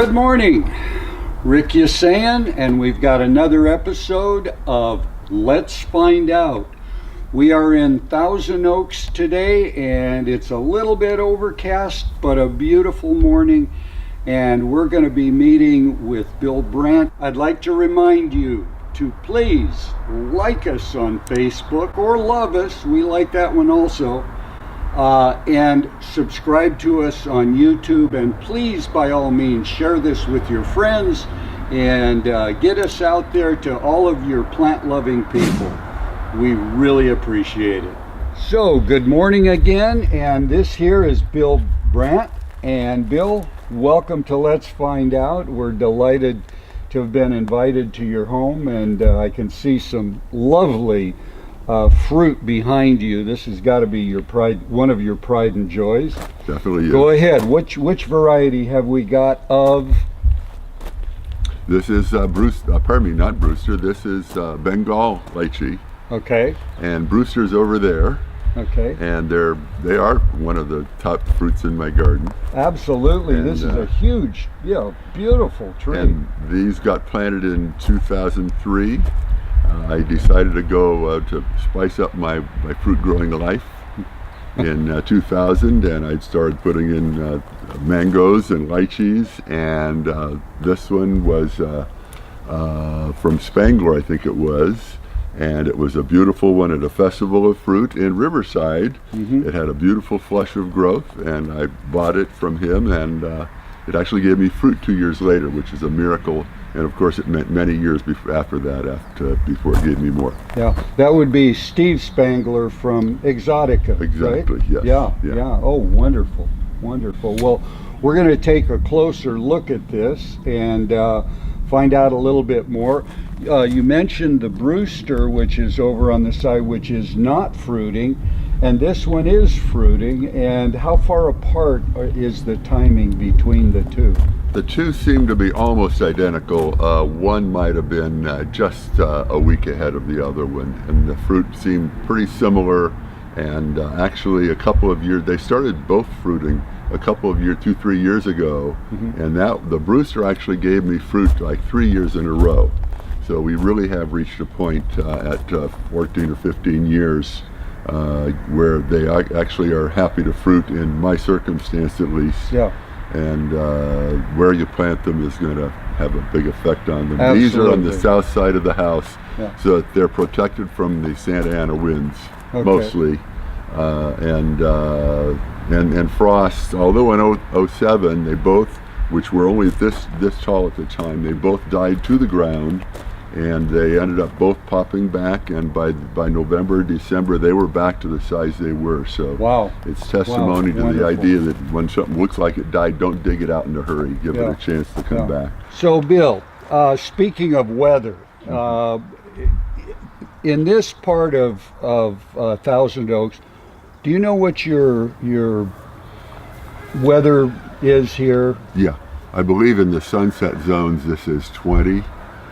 Good morning, Rick Yasan, and we've got another episode of Let's Find Out. We are in Thousand Oaks today, and it's a little bit overcast, but a beautiful morning, and we're going to be meeting with Bill Brandt. I'd like to remind you to please like us on Facebook, or love us, we like that one also. And subscribe to us on YouTube, and please, by all means, share this with your friends and get us out there to all of your plant-loving people. We really appreciate it. So, good morning again, and this here is Bill Brandt. And Bill, welcome to Let's Find Out. We're delighted to have been invited to your home, and I can see some lovely fruit behind you. This has got to be your pride, one of your pride and joys. Definitely is. Go ahead. Which variety have we got of? This is not Brewster. This is Bengal lychee. Okay. And Brewster's over there. Okay. And they are one of the top fruits in my garden. Absolutely. And this is a huge, beautiful tree. And these got planted in 2003. I decided to go to spice up my fruit growing life in 2000, and I started putting in mangoes and lychees, and this one was from Spangler, I think it was, and it was a beautiful one at a festival of fruit in Riverside. Mm-hmm. It had a beautiful flush of growth, and I bought it from him, and it actually gave me fruit 2 years later, which is a miracle. And of course, it meant many years after that, before it gave me more. Yeah, that would be Steve Spangler from Exotica. Exactly. Right? Yes. Yeah. Oh, wonderful, wonderful. Well, we're going to take a closer look at this and find out a little bit more. You mentioned the Brewster, which is over on the side, which is not fruiting, and this one is fruiting. And how far apart is the timing between the two? The two seem to be almost identical. One might have been just a week ahead of the other one, and the fruit seemed pretty similar. And actually, a couple of years, they started both fruiting a couple of years, 2-3 years ago, mm-hmm. and the Brewster actually gave me fruit like 3 years in a row. So we really have reached a point at 14 or 15 years where they actually are happy to fruit, in my circumstance at least. Yeah. And where you plant them is going to have a big effect on them. Absolutely. These are on the south side of the house, so that they're protected from the Santa Ana winds, mostly, and frost. Although in 07 they both, which were only this tall at the time, they both died to the ground, and they ended up both popping back, and by November, December, they were back to the size they were. So wow, it's testimony to the idea that when something looks like it died, don't dig it out in a hurry. Give it a chance to come back. So Bill, speaking of weather, in this part of Thousand Oaks, do you know what your weather is here? Yeah, I believe in the sunset zones this is 20.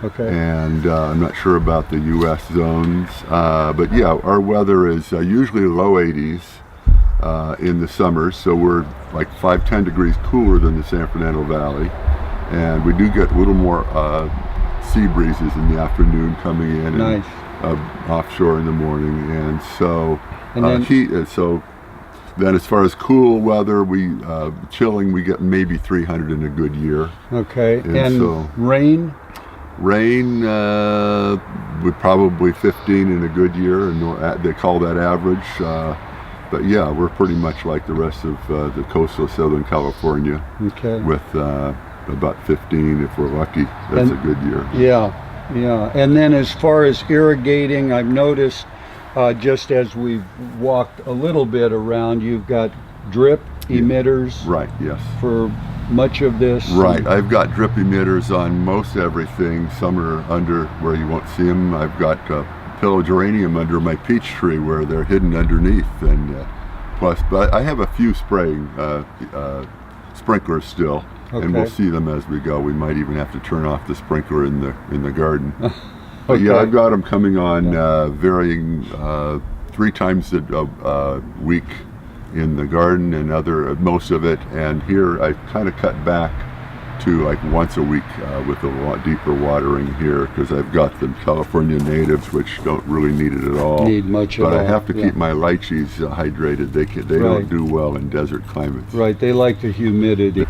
Okay. And I'm not sure about the U.S. zones, but yeah, our weather is usually low 80s in the summers, so we're like 5-10 degrees cooler than the San Fernando Valley, and we do get a little more sea breezes in the afternoon coming in, nice. And offshore in the morning, and so then, heat. So then, as far as cool weather, chilling, we get maybe 300 in a good year. Okay. And so, rain? Rain would probably 15 in a good year, and they call that average. But yeah, we're pretty much like the rest of the coastal Southern California. Okay. With about 15 if we're lucky. That's a good year. Yeah. And then as far as irrigating, I've noticed just as we've walked a little bit around, you've got drip emitters. Right. Yes. For much of this. Right. I've got drip emitters on most everything. Some are under where you won't see them. I've got pillow geranium under my peach tree where they're hidden underneath, and but I have a few spraying sprinklers still, and we'll see them as we go. We might even have to turn off the sprinkler in the garden. But yeah, I've got them coming on varying 3 times a week in the garden, and most of it. And here I kind of cut back to like once a week with a lot deeper watering here, because I've got the California natives, which don't really need it at all. Need much at all. But I have to keep my lychees hydrated. They don't do well in desert climates. Right, they like the humidity.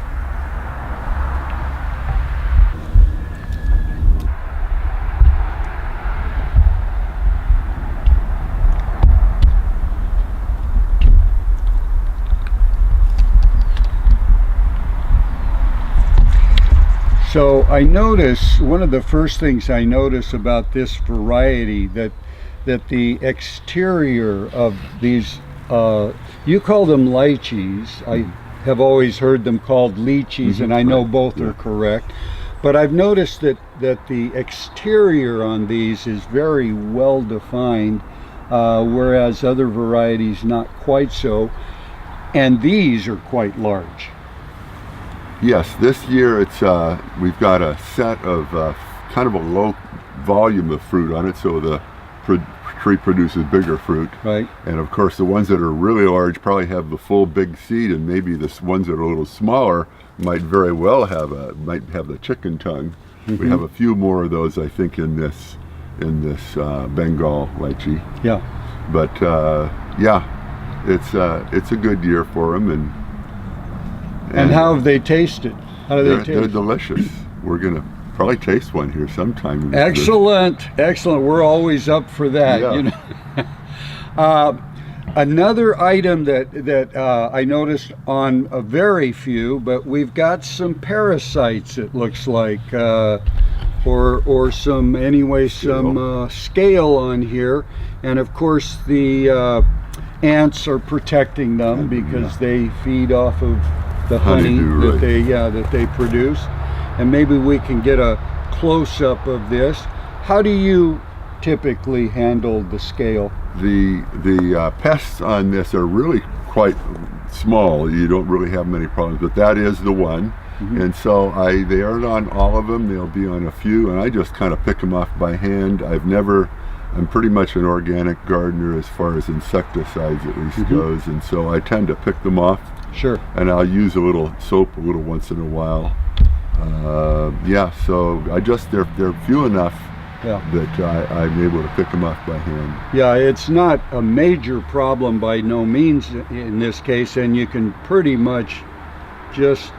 So I notice, one of the first things I notice about this variety, that the exterior of these, you call them lychees. I have always heard them called lychees, and I know both are correct. But I've noticed that the exterior on these is very well defined, whereas other varieties not quite so. And these are quite large. Yes, this year it's we've got a set of kind of a low volume of fruit on it, so the tree produces bigger fruit. Right. And of course, the ones that are really large probably have the full big seed, and maybe the ones that are a little smaller might very well have the chicken tongue. We have a few more of those, I think, in this Bengal lychee. Yeah. But yeah, it's a good year for them, and how have they tasted? How do they taste? They're delicious. We're gonna probably taste one here sometime. Excellent, excellent. We're always up for that. Yeah. You know. Another item that I noticed on a very few, but we've got some parasites. It looks like, or some scale on here, and of course the ants are protecting them because they feed off of the honey that they produce. And maybe we can get a close-up of this. How do you typically handle the scale? The pests on this are really quite small. You don't really have many problems, but that is the one. And so they aren't on all of them. They'll be on a few, and I just kind of pick them off by hand. I'm pretty much an organic gardener as far as insecticides at least goes, and so I tend to pick them off. Sure. And I'll use a little soap a little once in a while. Yeah, so they're few enough that I'm able to pick them off by hand. Yeah, it's not a major problem by no means in this case, and you can pretty much just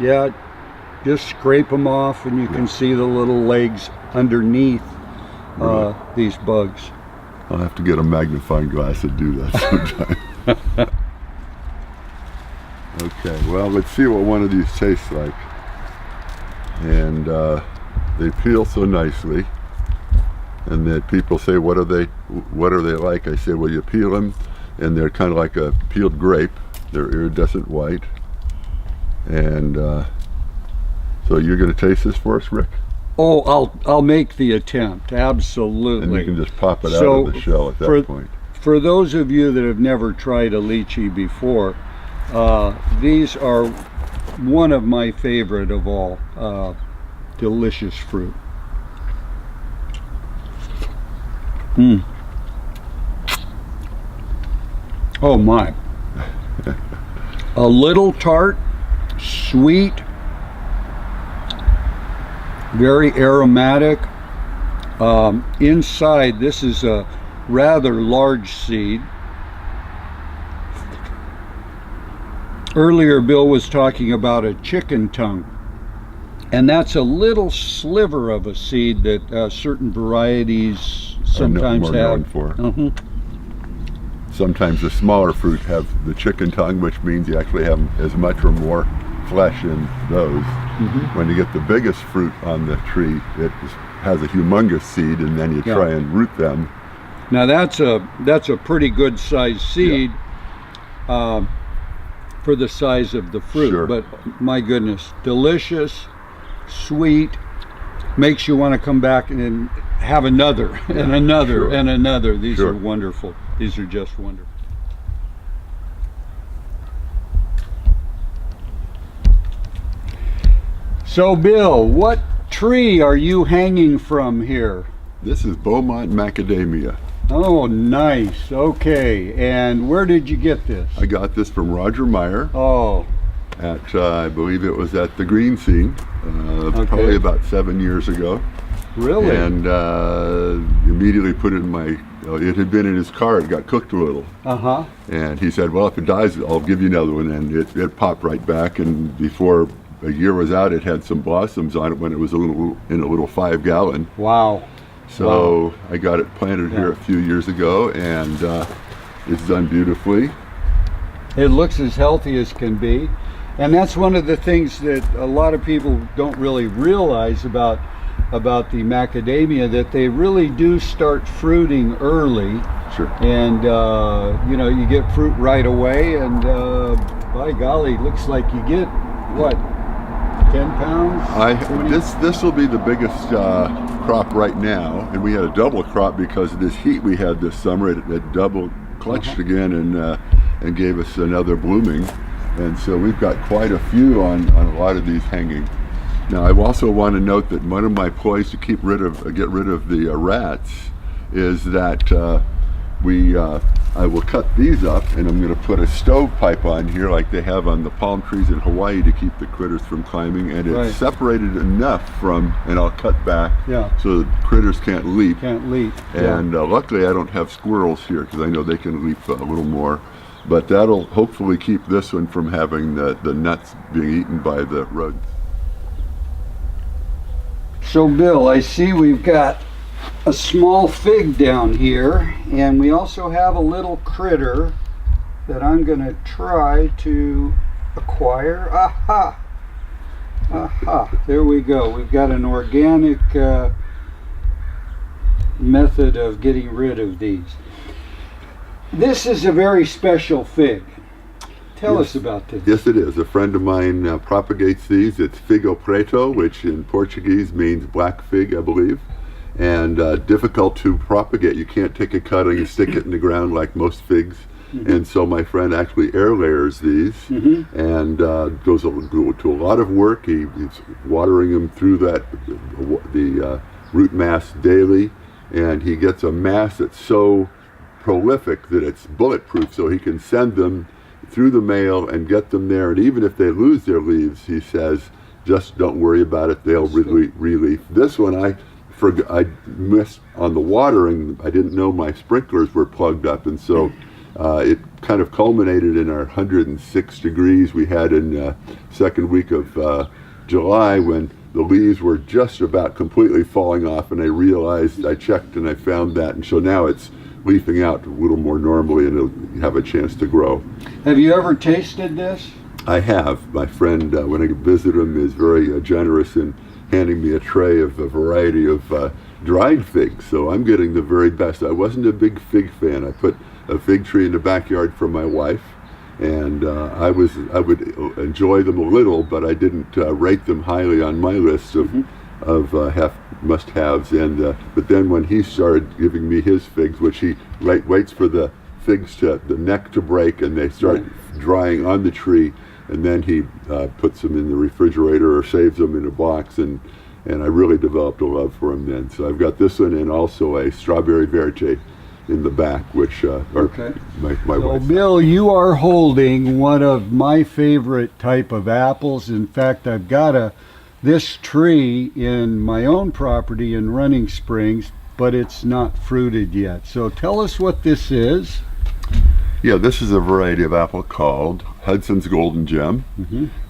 scrape them off, and you can see the little legs underneath these bugs. I'll have to get a magnifying glass to do that sometime. Okay, well, let's see what one of these tastes like. And they peel so nicely, and that people say, what are they like? I say, well, you peel them, and they're kind of like a peeled grape. They're iridescent white. And so you're going to taste this for us, Rick? Oh, I'll make the attempt, absolutely. And you can just pop it out of the shell at that point. For those of you that have never tried a lychee before, these are one of my favorite of all. Delicious fruit. Oh my. A little tart, sweet, very aromatic. Inside, this is a rather large seed. Earlier, Bill was talking about a chicken tongue, and that's a little sliver of a seed that certain varieties sometimes more have. Known for. Sometimes the smaller fruit have the chicken tongue, which means you actually have as much or more flesh in those. When you get the biggest fruit on the tree, it has a humongous seed, and then you try and root them. Now that's a pretty good sized seed. For the size of the fruit, but my goodness, delicious, sweet, makes you want to come back and have another and another and another. These are wonderful. These are just wonderful. So Bill, what tree are you hanging from here? This is Beaumont macadamia. Oh, nice. Okay. And where did you get this? I got this from Roger Meyer. Oh. At, I believe it was at the Green Scene. probably about 7 years ago. Really? And immediately put it in my, it had been in his car, it got cooked a little. Uh-huh. And he said, well, if it dies, I'll give you another one. And it popped right back, and before a year was out, it had some blossoms on it when it was in a little 5-gallon. Wow. So wow. I got it planted here a few years ago, and it's done beautifully. It looks as healthy as can be. And that's one of the things that a lot of people don't really realize about the macadamia, that they really do start fruiting early. Sure. And you know, you get fruit right away, and by golly, looks like you get what, 10 pounds? This will be the biggest crop right now, and we had a double crop because of this heat we had this summer. It double clutched again and gave us another blooming, and so we've got quite a few on a lot of these hanging. Now, I also want to note that one of my ploys to get rid of the rats is that I will cut these up, and I'm going to put a stovepipe on here like they have on the palm trees in Hawaii to keep the critters from climbing, and it's separated enough from, and I'll cut back so the critters can't leap. And luckily I don't have squirrels here, because I know they can leap a little more, but that'll hopefully keep this one from having the nuts being eaten by the rodents. So Bill, I see we've got a small fig down here, and we also have a little critter that I'm going to try to acquire. Aha! Aha! There we go. We've got an organic method of getting rid of these. This is a very special fig. Tell us about this. Yes, it is. A friend of mine propagates these. It's figo preto, which in Portuguese means black fig, I believe. And difficult to propagate. You can't take a cutting and stick it in the ground like most figs. And so my friend actually air layers these, and goes to a lot of work. He's watering them through the root mass daily, and he gets a mass that's so prolific that it's bulletproof, so he can send them through the mail and get them there. And even if they lose their leaves, he says, just don't worry about it, they'll relief. This one I missed on the watering. I didn't know my sprinklers were plugged up, and so it kind of culminated in our 106 degrees we had in second week of July, when the leaves were just about completely falling off, and I realized, I checked and I found that, and so now it's leafing out a little more normally, and it'll have a chance to grow. Have you ever tasted this? I have. My friend, when I visit him, is very generous in handing me a tray of a variety of dried figs, so I'm getting the very best. I wasn't a big fig fan. I put a fig tree in the backyard for my wife, and I would enjoy them a little, but I didn't rate them highly on my list of must-haves. And but then when he started giving me his figs, which he waits for the figs the neck to break and they start drying on the tree, and then he puts them in the refrigerator or saves them in a box, and I really developed a love for them then. So I've got this one and also a strawberry verte in the back, which are my wife. Bill, you are holding one of my favorite type of apples. In fact, I've got this tree in my own property in Running Springs, but it's not fruited yet. So tell us what this is. Yeah, this is a variety of apple called Hudson's Golden Gem.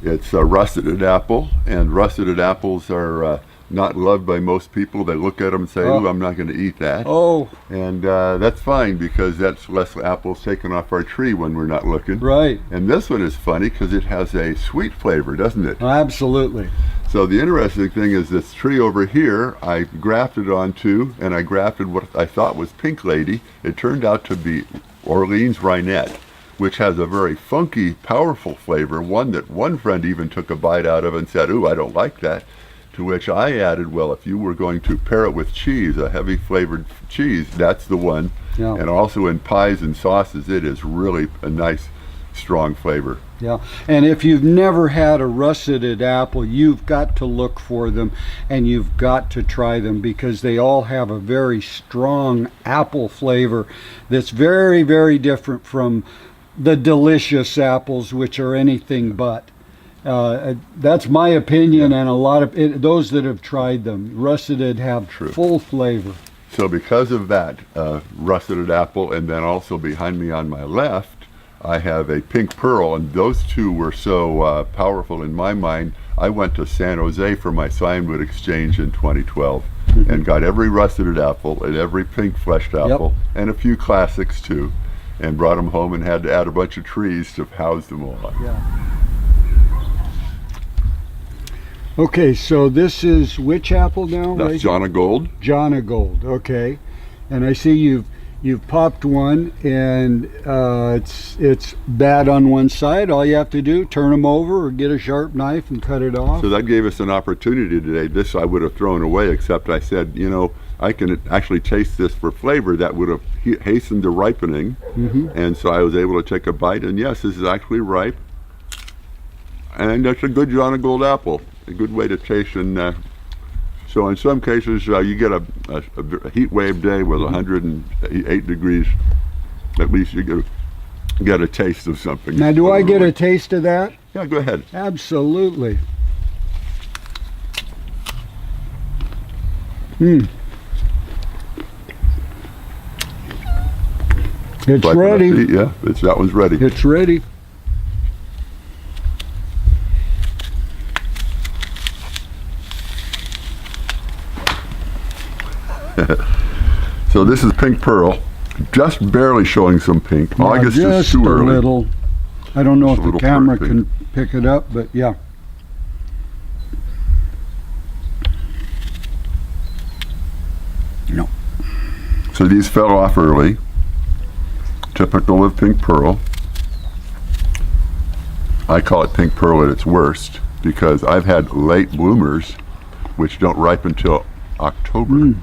It's a russeted apple, and russeted apples are not loved by most people. They look at them and say, "Oh, I'm not going to eat that." And that's fine, because that's less apples taken off our tree when we're not looking. Right. And this one is funny because it has a sweet flavor, doesn't it? Absolutely. So the interesting thing is this tree over here I grafted onto, and I grafted what I thought was Pink Lady. It turned out to be Orleans Rhinette, which has a very funky, powerful flavor, one that one friend even took a bite out of and said, "Ooh, I don't like that." To which I added, well, if you were going to pair it with cheese, a heavy flavored cheese, that's the one. Yeah. And also in pies and sauces, it is really a nice, strong flavor. Yeah, and if you've never had a russeted apple, you've got to look for them, and you've got to try them, because they all have a very strong apple flavor that's very, very different from the delicious apples, which are anything but. That's my opinion, and a lot of those that have tried them, russeted have True. full flavor. So because of that russeted apple, and then also behind me on my left, I have a pink pearl, and those two were so powerful in my mind. I went to San Jose for my signwood exchange in 2012 and got every russeted apple and every pink fleshed apple and a few classics too, and brought them home and had to add a bunch of trees to house them all. Yeah. Okay, so this is which apple now? That's right? Jonna Gold. Jonna Gold, okay. And I see you've popped one, and it's bad on one side. All you have to do, turn them over or get a sharp knife and cut it off. So that gave us an opportunity today. This I would have thrown away, except I said, you know, I can actually taste this for flavor. That would have hastened the ripening. And so I was able to take a bite, and yes, this is actually ripe. And that's a good Jonna Gold apple. A good way to taste. And so in some cases, you get a heat wave day with 108 degrees. At least you get a taste of something. Now, do I get a taste of that? Yeah, go ahead. Absolutely. It's Like ready. Yeah, that one's ready. It's ready. So this is pink pearl, just barely showing some pink. Yeah, August just is too a early. little. I don't know Just a if the little camera pink. can pick it up, but yeah. No. So these fell off early, typical of pink pearl. I call it pink pearl at its worst because I've had late bloomers which don't ripen until October.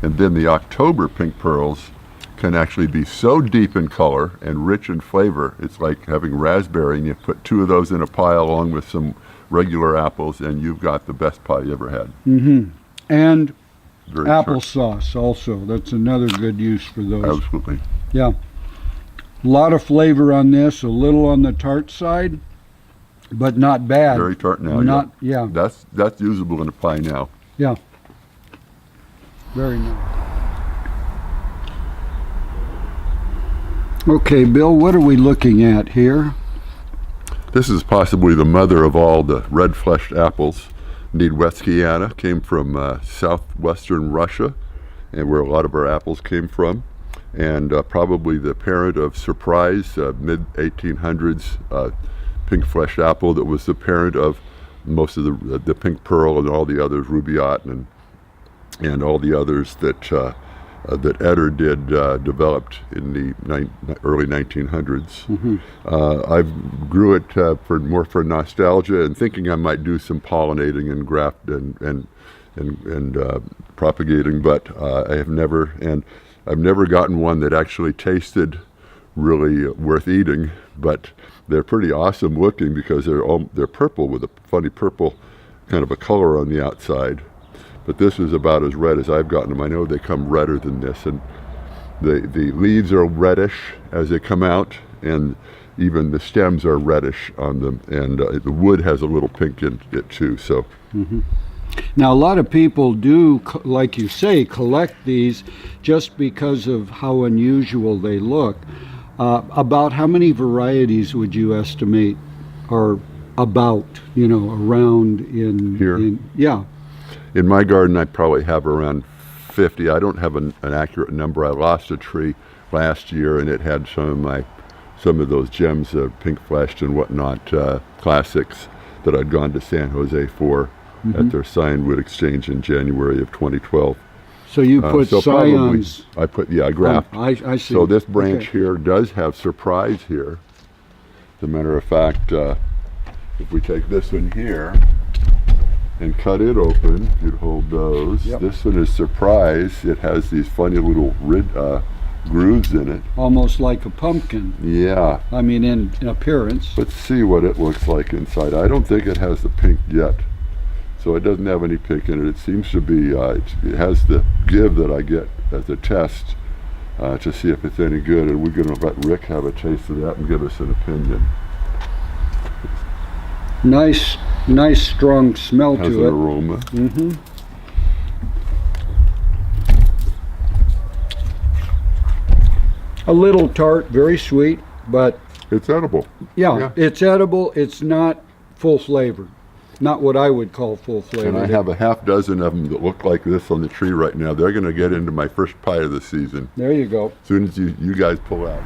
And then the October pink pearls can actually be so deep in color and rich in flavor. It's like having raspberry, and you put two of those in a pile along with some regular apples, and you've got the best pie you ever had. And Very sharp. applesauce also. That's another good use for those. Absolutely. Yeah. A lot of flavor on this, a little on the tart side, but not bad. Very tart now. Not, yeah. That's usable in a pie now. Yeah. Very nice. Okay, Bill, what are we looking at here? This is possibly the mother of all the red-fleshed apples. Nedwetskiana came from southwestern Russia, and where a lot of our apples came from, and probably the parent of Surprise, mid-1800s pink-fleshed apple that was the parent of most of the pink pearl and all the others, Rubaiyat and all the others that that Eder did developed in the early 1900s. I grew it more for nostalgia and thinking I might do some pollinating and graft and propagating, but I've never gotten one that actually tasted really worth eating. But they're pretty awesome looking because they're purple with a funny purple kind of a color on the outside. But this is about as red as I've gotten them. I know they come redder than this, and the leaves are reddish as they come out, and even the stems are reddish on them, and the wood has a little pink in it too. So. Now, a lot of people do, like you say, collect these just because of how unusual they look. About how many varieties would you estimate are about, around in Here? Yeah. In my garden, I probably have around 50. I don't have an accurate number. I lost a tree last year, and it had some of those gems, pink fleshed and whatnot, classics that I'd gone to San Jose for at their signwood exchange in January of 2012. So you put scions. I put, I graft. I see. So this branch here does have Surprise here. As a matter of fact, if we take this one here and cut it open, you'd hold those. Yep. This one is Surprise. It has these funny little grooves in it. Almost like a pumpkin. Yeah. I mean, in appearance. Let's see what it looks like inside. I don't think it has the pink yet. So it doesn't have any pink in it. It seems to be, it has the give that I get as a test to see if it's any good. And we're going to let Rick have a taste of that and give us an opinion. Nice strong smell Has to an it. aroma. Mm-hmm. A little tart, very sweet, but It's edible. yeah, it's edible. It's not full flavored. Not what I would call full flavored. And I have a half dozen of them that look like this on the tree right now. They're going to get into my first pie of the season. There you go. As soon as you guys pull out.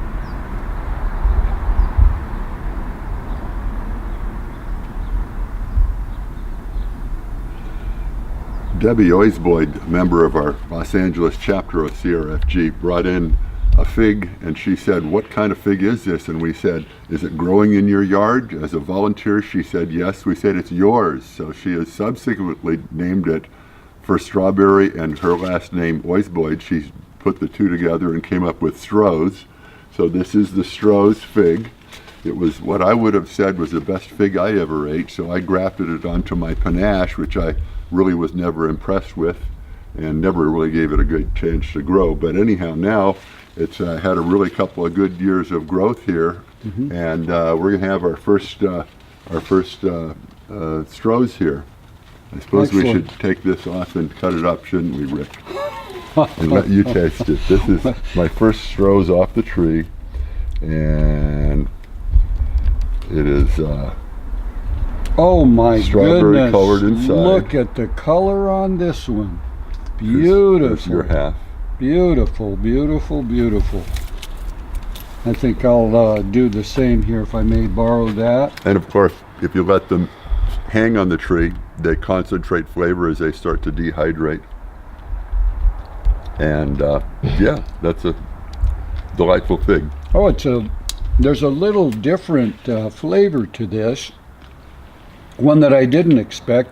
Debbie Oisboyd, a member of our Los Angeles chapter of CRFG, brought in a fig, and she said, "What kind of fig is this?" And we said, "Is it growing in your yard?" As a volunteer, she said, "Yes." We said, "It's yours." So she has subsequently named it for strawberry, and her last name, Oisboyd, she put the two together and came up with Stroh's. So this is the Stroh's fig. It was what I would have said was the best fig I ever ate, so I grafted it onto my panache, which I really was never impressed with and never really gave it a good chance to grow. But anyhow, now it's had a really couple of good years of growth here, and we're going to have our first Stroh's here. I suppose we should take this off and cut it up, shouldn't we, Rick? And let you taste it. This is my first Stroh's off the tree, and it is oh my strawberry goodness. colored inside. Look at the color on this one. Beautiful. Here's your half. Beautiful, beautiful, beautiful. I think I'll do the same here if I may borrow that. And of course, if you let them hang on the tree, they concentrate flavor as they start to dehydrate. And yeah, that's a delightful fig. Oh, there's a little different flavor to this. One that I didn't expect.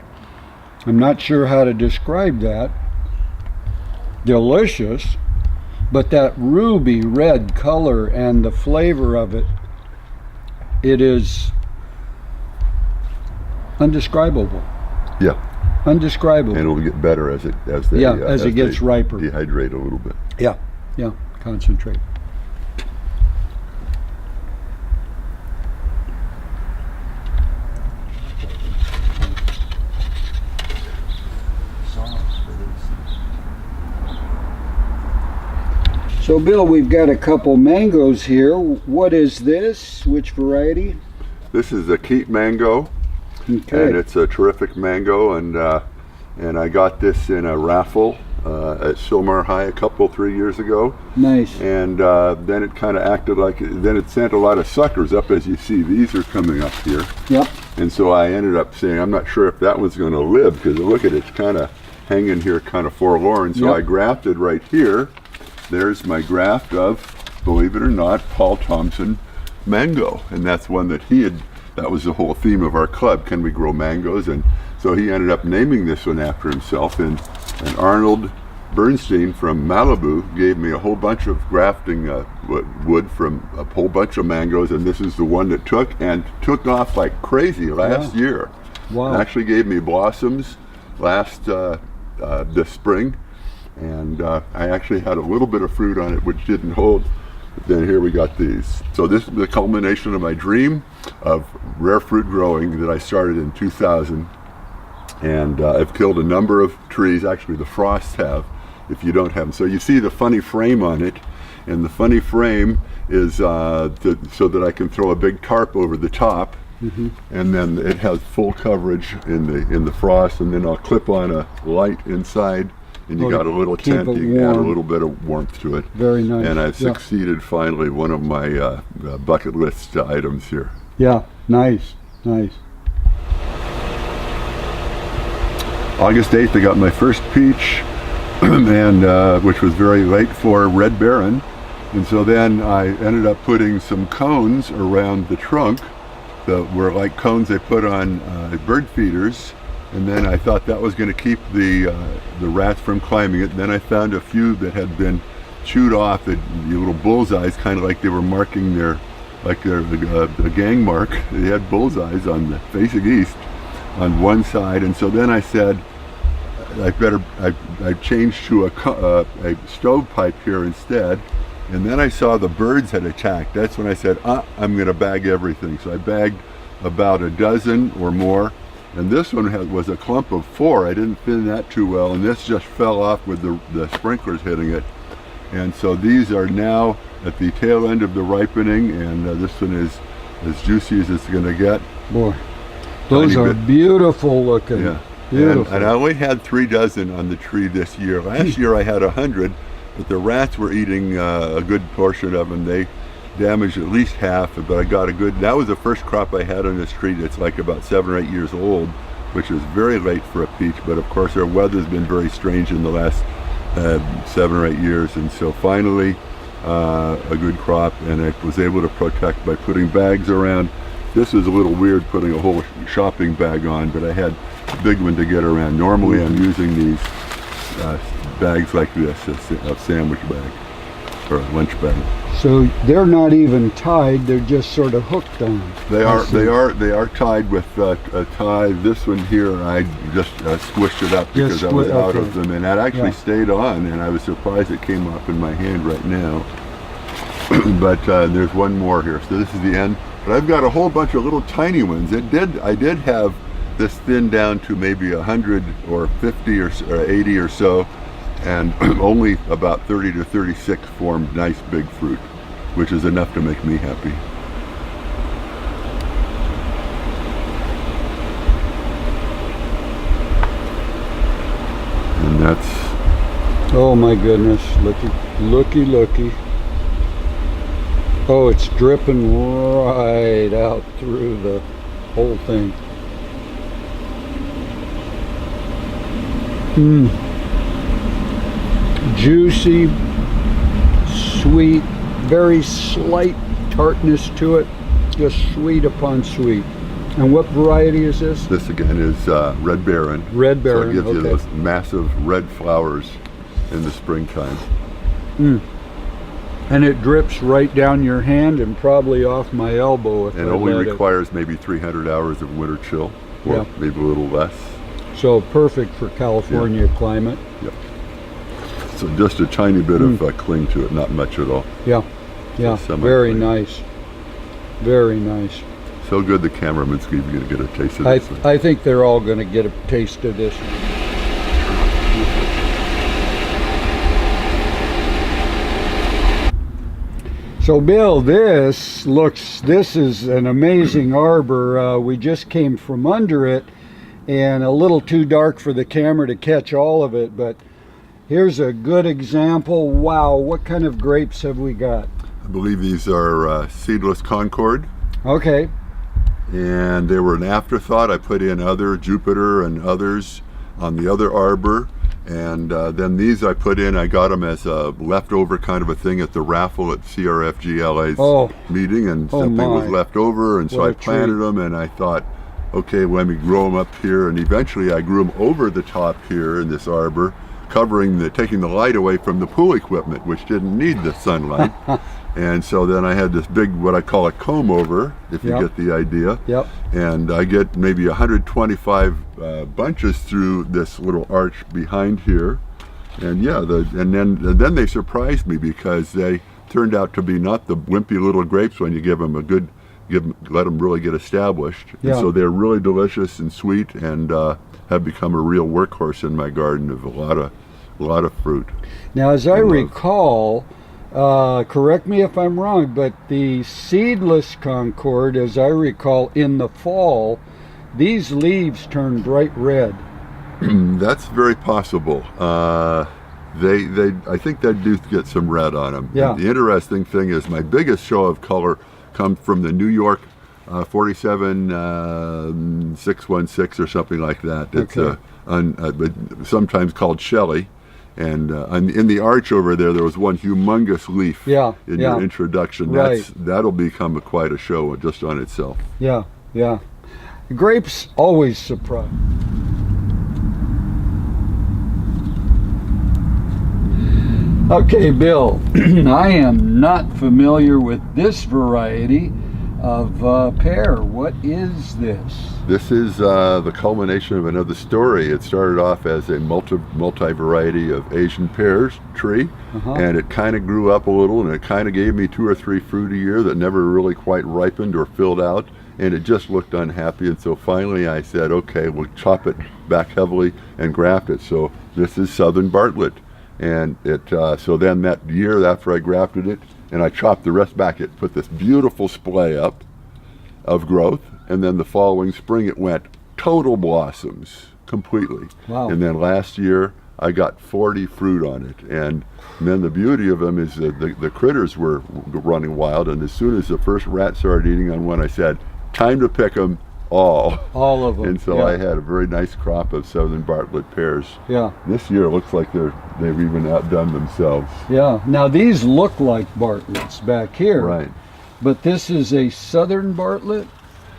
I'm not sure how to describe that. Delicious, but that ruby red color and the flavor of it, it is indescribable. Yeah. Indescribable. And it'll get better as it gets riper. Dehydrate a little bit. Yeah, concentrate. So Bill, we've got a couple mangoes here. What is this? Which variety? This is a Keat mango, Okay. and it's a terrific mango, and I got this in a raffle at Silmar High 3 years ago. Nice. And then it kind of acted like, then it sent a lot of suckers up, as you see. These are coming up here. Yep. And so I ended up saying, I'm not sure if that one's going to live, because look at it, it's kind of hanging here kind of forlorn. So Yep. I grafted right here. There's my graft of, believe it or not, Paul Thompson mango. And that's one that that was the whole theme of our club, can we grow mangoes? And so he ended up naming this one after himself. And Arnold Bernstein from Malibu gave me a whole bunch of grafting wood from a whole bunch of mangoes. And this is the one that took off like crazy last year. Wow. It actually gave me blossoms this spring. And I actually had a little bit of fruit on it which didn't hold, but then here we got these. So this is the culmination of my dream of rare fruit growing that I started in 2000, and I've killed a number of trees. Actually the frosts have, if you don't have them. So you see the funny frame on it, and the funny frame is so that I can throw a big tarp over the top. And then it has full coverage in the frost, and then I'll clip on a light inside. And you got a little tent, you can add a little bit of warmth to it. Very nice. And I've succeeded finally, one of my bucket list items here. Yeah, nice. August 8th, I got my first peach, and which was very late for Red Baron. And so then I ended up putting some cones around the trunk that were like cones they put on bird feeders. And then I thought that was going to keep the rats from climbing it. And then I found a few that had been chewed off, the little bullseyes, kind of like they were marking a gang mark. They had bullseyes on the facing east on one side. And so then I said, I changed to a stovepipe here instead. And then I saw the birds had attacked. That's when I said, I'm going to bag everything. So I bagged about a dozen or more. And this one was a clump of 4. I didn't thin that too well, and this just fell off with the sprinklers hitting it. And so these are now at the tail end of the ripening, and this one is as juicy as it's going to get. Boy, those are beautiful looking. Yeah. Beautiful. And I only had 3 dozen on the tree this year. Last year I had 100, but the rats were eating a good portion of them. They damaged at least half, but I got a good, that was the first crop I had on this tree. It's like about 7 or 8 years old, which is very late for a peach, but of course our weather's been very strange in the last 7 or 8 years, and so finally a good crop, and I was able to protect by putting bags around. This is a little weird putting a whole shopping bag on, but I had a big one to get around. Normally I'm using these bags like this, a sandwich bag or a lunch bag. So they're not even tied; they're just sort of hooked on. They are tied with a tie. This one here, I just squished it up because I was out of them, and that actually stayed on, and I was surprised it came up in my hand right now. But there's one more here, so this is the end. But I've got a whole bunch of little tiny ones. I did have this thinned down to maybe 100 or 50 or 80 or so, and only about 30 to 36 formed nice big fruit, which is enough to make me happy. And that's... Oh my goodness, looky. Oh, it's dripping right out through the whole thing. Juicy, sweet, very slight tartness to it, just sweet upon sweet. And what variety is this? This again is Red Baron. Red Baron, so it gives you those massive red flowers in the springtime. And it drips right down your hand and probably off my elbow if I let it. And only requires maybe 300 hours of winter chill, or maybe a little less. So perfect for California climate. Yep. So just a tiny bit of cling to it, not much at all. Yeah, very nice. Very nice. So good the cameraman's going to get a taste of this. I think they're all going to get a taste of this. So Bill, this is an amazing arbor. We just came from under it, and a little too dark for the camera to catch all of it, but here's a good example. Wow, what kind of grapes have we got? I believe these are seedless Concord. Okay. And they were an afterthought. I put in other Jupiter and others on the other arbor. And then these I put in, I got them as a leftover kind of a thing at the raffle at CRFG'S meeting, and something was left over, and so I planted them, and I thought, okay, let me grow them up here, and eventually I grew them over the top here in this arbor, taking the light away from the pool equipment, which didn't need the sunlight. And so then I had this big, what I call a comb over, if you get the idea. Yep. And I get maybe 125 bunches through this little arch behind here. And yeah, and then they surprised me because they turned out to be not the wimpy little grapes when you give them a good, let them really get established. Yeah. And so they're really delicious and sweet, and have become a real workhorse in my garden of a lot of fruit. Now, as I recall, correct me if I'm wrong, but the seedless Concord, as I recall, in the fall, these leaves turn bright red. That's very possible. I think they do get some red on them. Yeah. The interesting thing is my biggest show of color comes from the New York 47616 or something like that. It's sometimes called Shelley. And in the arch over there was one humongous leaf in your introduction. That'll become quite a show just on itself. Yeah. Grapes always surprise. Okay, Bill, I am not familiar with this variety of pear. What is this? This is the culmination of another story. It started off as a multi-variety of Asian pears tree, and it kind of grew up a little, and it kind of gave me 2 or 3 fruit a year that never really quite ripened or filled out. and it just looked unhappy. And so finally I said, okay, we'll chop it back heavily and graft it. So this is Southern Bartlett. And it so then that year after I grafted it, and I chopped the rest back, it put this beautiful splay up of growth. And then the following spring it went total blossoms completely. Wow. And then last year I got 40 fruit on it. And then the beauty of them is that the critters were running wild, and as soon as the first rat started eating on one, I said, time to pick them all. All of them. And so yeah. I had a very nice crop of Southern Bartlett pears. Yeah. This year it looks like they've even outdone themselves. Yeah. Now these look like Bartletts back here. Right. But this is a Southern Bartlett?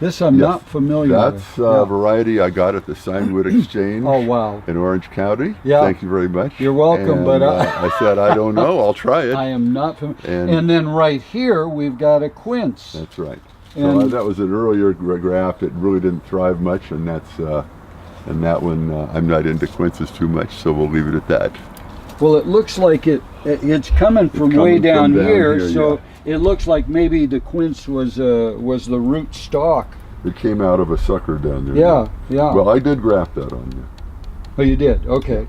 This I'm Yes, not familiar that's with. a variety I got at the Signwood Exchange. Oh, wow. In Orange County. Yeah. Thank you very much. You're welcome, And, but I said, I don't know, I'll try it. I am not familiar. And- And then right here we've got a quince. That's right. So And- that was an earlier graft. It really didn't thrive much, and that's and that one I'm not into quinces too much, so we'll leave it at that. Well, it looks like it's coming from coming way from down down here, here, so it looks like maybe the quince was the root stalk. It came out of a sucker down there. Yeah, yeah. Well, I did graft that on you. Oh, you did? Okay.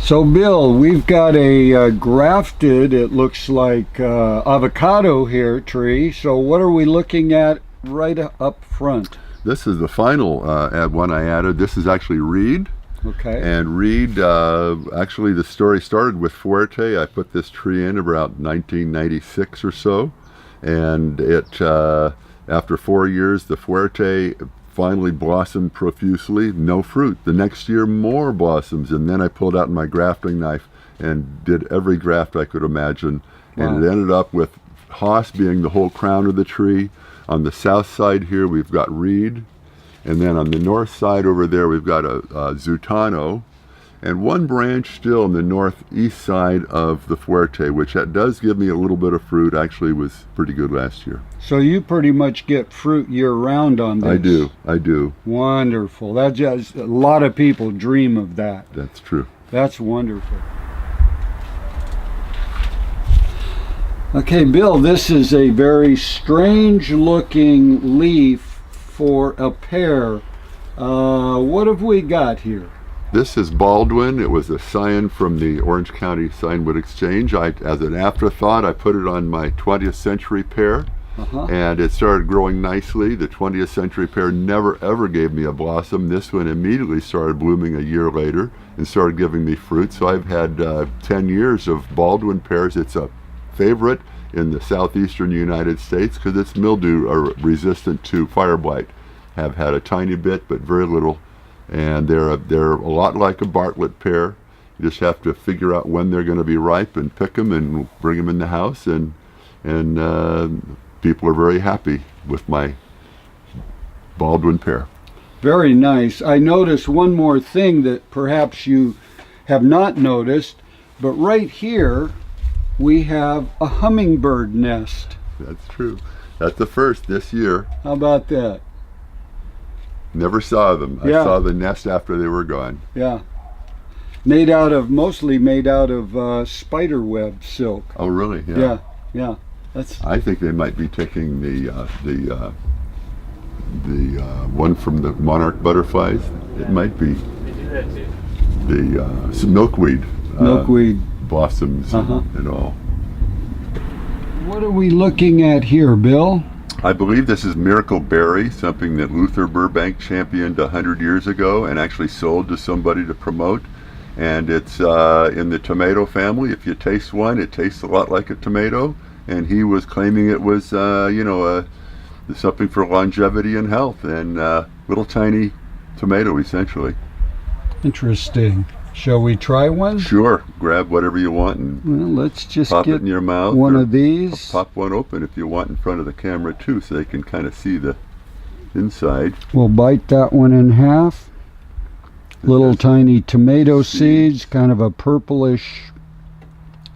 So, Bill, we've got a grafted, it looks like, avocado here tree. So what are we looking at right up front? This is the final one I added. This is actually reed. Okay. And reed, actually the story started with Fuerte. I put this tree in about 1996 or so. And it, after 4 years, the Fuerte finally blossomed profusely, no fruit. The next year, more blossoms, and then I pulled out my grafting knife and did every graft I could imagine. Wow. And it ended up with Haas being the whole crown of the tree. On the south side here, we've got reed, and then on the north side over there, we've got a Zutano, and one branch still on the northeast side of the Fuerte, which that does give me a little bit of fruit. Actually was pretty good last year. So you pretty much get fruit year-round on this. I do. Wonderful. That just, a lot of people dream of that. That's true. That's wonderful. Okay, Bill, this is a very strange-looking leaf for a pear. What have we got here? This is Baldwin. It was a scion from the Orange County Signwood Exchange. As an afterthought, I put it on my 20th century pear. And it started growing nicely. The 20th century pear never ever gave me a blossom. This one immediately started blooming a year later and started giving me fruit. So I've had 10 years of Baldwin pears. It's a favorite in the southeastern United States because it's mildew resistant to fire blight. Have had a tiny bit, but very little. And they're a lot like a Bartlett pear. You just have to figure out when they're going to be ripe and pick them and bring them in the house, and people are very happy with my Baldwin pear. Very nice. I noticed one more thing that perhaps you have not noticed, but right here we have a hummingbird nest. That's true. That's the first this year. How about that? Never saw them. Yeah. I saw the nest after they were gone. Yeah. Mostly made out of spider web silk. Oh, really? Yeah, yeah. That's. I think they might be taking the one from the monarch butterflies. It might be the some milkweed. Milkweed blossoms and all. What are we looking at here, Bill? I believe this is Miracle Berry, something that Luther Burbank championed 100 years ago and actually sold to somebody to promote. And it's in the tomato family. If you taste one, it tastes a lot like a tomato. And he was claiming it was, something for longevity and health, and little tiny tomato, essentially. Interesting. Shall we try one? Sure. Grab whatever you want and well, let's just pop get it in your mouth. one of these. Pop one open if you want in front of the camera too, so they can kind of see the inside. We'll bite that one in half. Little tiny tomato seeds, kind of a purplish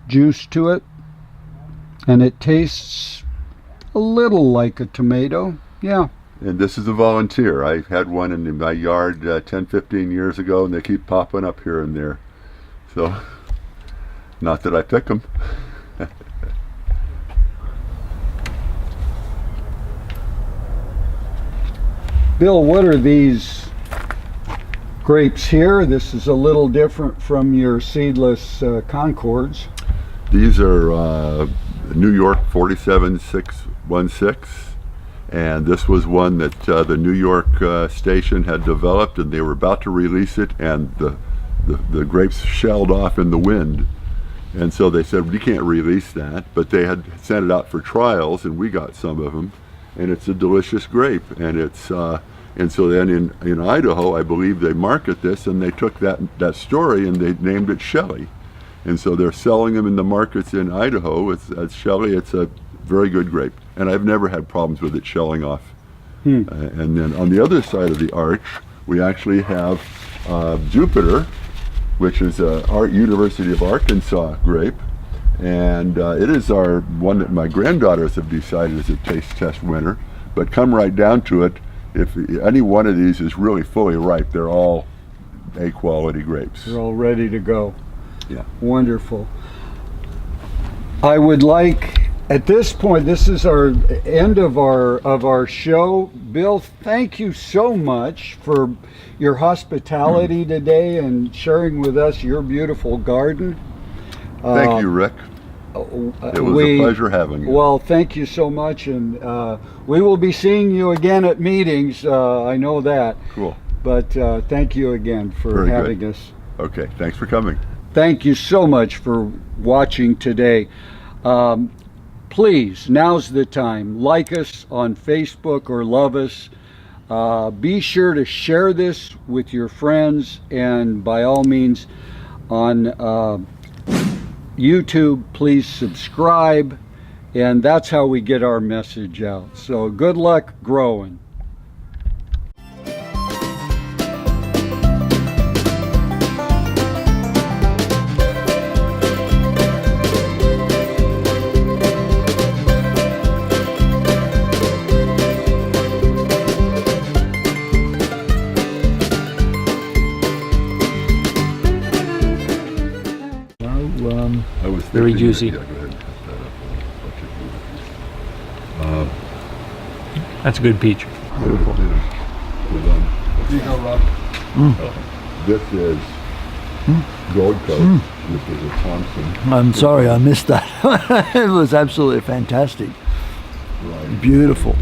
juice to it. And it tastes a little like a tomato. Yeah, And this is a volunteer. I had one in my yard 10, 15 years ago, and they keep popping up here and there. So, not that I pick them. Bill, what are these grapes here? This is a little different from your seedless Concords. These are New York 47616. And this was one that the New York station had developed, and they were about to release it, and the grapes shelled off in the wind. And so they said, we can't release that, but they had sent it out for trials, and we got some of them, and it's a delicious grape. And it's and so then in Idaho, I believe they market this, and they took that story and they named it Shelley. And so they're selling them in the markets in Idaho. It's Shelley. It's a very good grape, and I've never had problems with it shelling off. And then on the other side of the arch, we actually have Jupiter, which is our University of Arkansas grape, and it is our one that my granddaughters have decided is a taste test winner. But come right down to it, if any one of these is really fully ripe, they're all A quality grapes. They're all ready to go. Yeah. Wonderful. I would like, at this point, this is our end of our show. Bill, thank you so much for your hospitality today and sharing with us your beautiful garden. Thank you, Rick. It was a pleasure having you. Well, thank you so much, and we will be seeing you again at meetings. I know that. Cool. But thank you again for Very having good. us. Okay, thanks for coming. Thank you so much for watching today. Please, now's the time. Like us on Facebook or love us. Be sure to share this with your friends, and by all means on YouTube, please subscribe, and that's how we get our message out. So good luck growing. I was Very thinking that- juicy. yeah, go ahead. That's a good peach. Beautiful. Here you go, Rob. This is Gold Coast. This is a Thompson. I'm sorry I missed that. It was absolutely fantastic. Right. Beautiful.